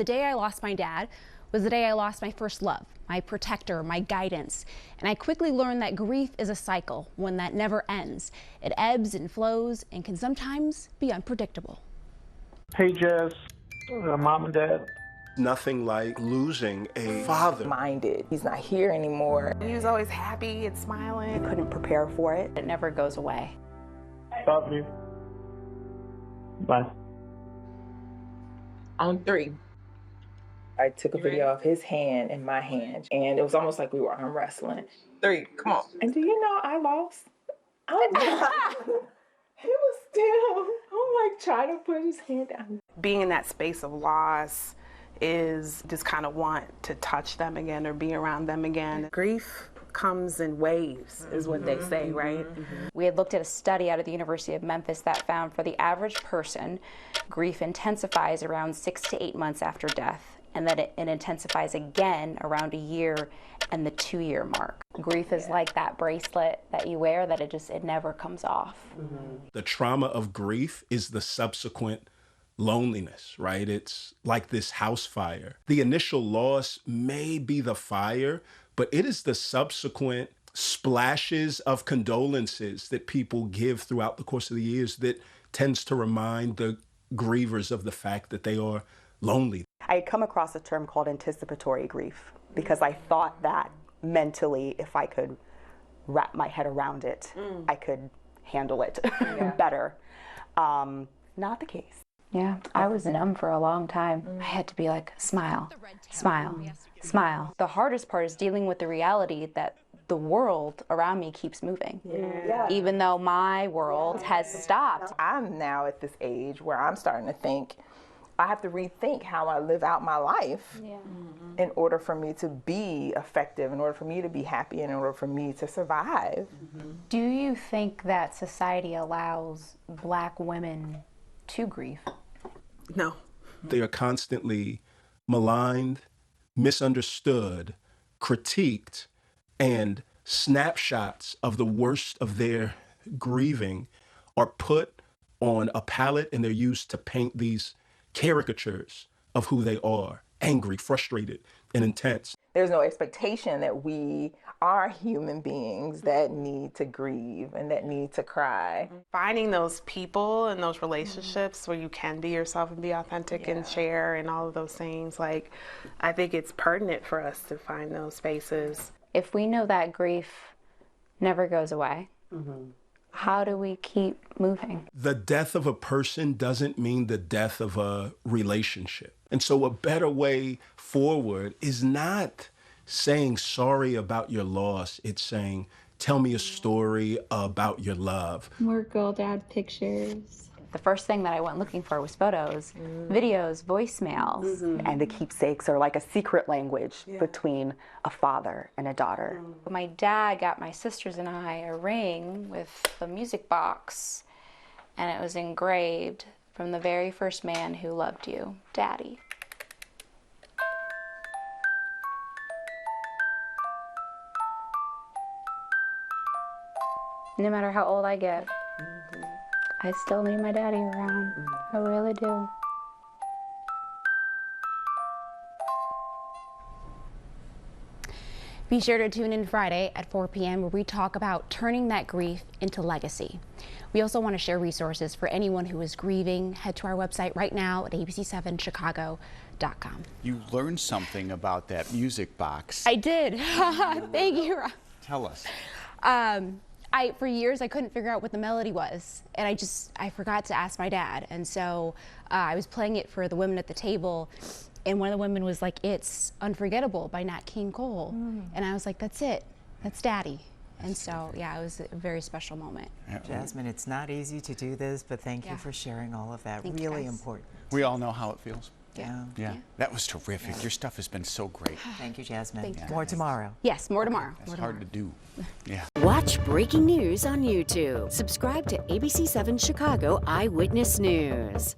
The day I lost my dad was the day I lost my first love, my protector, my guidance. And I quickly learned that grief is a cycle, one that never ends. It ebbs and flows and can sometimes be unpredictable. Hey, Jess, mom and dad. Nothing like losing a father. Minded. He's not here anymore. He was always happy and smiling. Couldn't prepare for it. It never goes away. Love you. Bye. On 3. I took a video of his hand in my hand, and it was almost like we were arm wrestling. 3, come on. And do you know I lost? He was still, I'm like trying to put his hand down. Being in that space of loss is just kind of want to touch them again or be around them again. Grief comes in waves, is what they say, right? We had looked at a study out of the University of Memphis that found for the average person, grief intensifies around 6 to 8 months after death, and that it intensifies again around a year and the 2-year mark. Grief is like that bracelet that you wear that it never comes off. The trauma of grief is the subsequent loneliness, right? It's like this house fire. The initial loss may be the fire, but it is the subsequent splashes of condolences that people give throughout the course of the years that tends to remind the grievers of the fact that they are lonely. I had come across a term called anticipatory grief because I thought that mentally, if I could wrap my head around it, I could handle it better. Not the case. Yeah, I was numb for a long time. I had to be like, smile, smile, smile. The hardest part is dealing with the reality that the world around me keeps moving. Even though my world has stopped. I'm now at this age where I'm starting to think, I have to rethink how I live out my life in order for me to be effective, in order for me to be happy, and in order for me to survive. Do you think that society allows Black women to grieve? No. They are constantly maligned, misunderstood, critiqued, and snapshots of the worst of their grieving are put on a palette, and they're used to paint these caricatures of who they are: angry, frustrated, and intense. There's no expectation that we are human beings that need to grieve and that need to cry. Finding those people and those relationships where you can be yourself and be authentic and share and all of those things, like, I think it's pertinent for us to find those spaces. If we know that grief never goes away, how do we keep moving? The death of a person doesn't mean the death of a relationship. And so a better way forward is not saying sorry about your loss. It's saying, tell me a story about your love. More girl dad pictures. The first thing that I went looking for was photos, videos, voicemails. And the keepsakes are like a secret language between a father and a daughter. My dad got my sisters and I a ring with a music box, and it was engraved, "From the very first man who loved you, Daddy." No matter how old I get, I still need my daddy around. I really do. Be sure to tune in Friday at 4 p.m. where we talk about turning that grief into legacy. We also want to share resources for anyone who is grieving. Head to our website right now at abc7chicago.com. You learned something about that music box. I did. Thank you. Tell us. For years, I couldn't figure out what the melody was, and I forgot to ask my dad. And so I was playing it for the women at the table, and one of the women was like, "It's Unforgettable" by Nat King Cole. And I was like, that's it. That's Daddy. And so, yeah, it was a very special moment. Jasmine, it's not easy to do this, but thank you for sharing all of that. Thank you, Really guys. important. We all know how it feels. Yeah. That was terrific. Your stuff has been so great. Thank you, Jasmine. Thank you. More tomorrow. Yes, more tomorrow. It's hard to do. Yeah. Watch breaking news on YouTube. Subscribe to ABC7 Chicago Eyewitness News.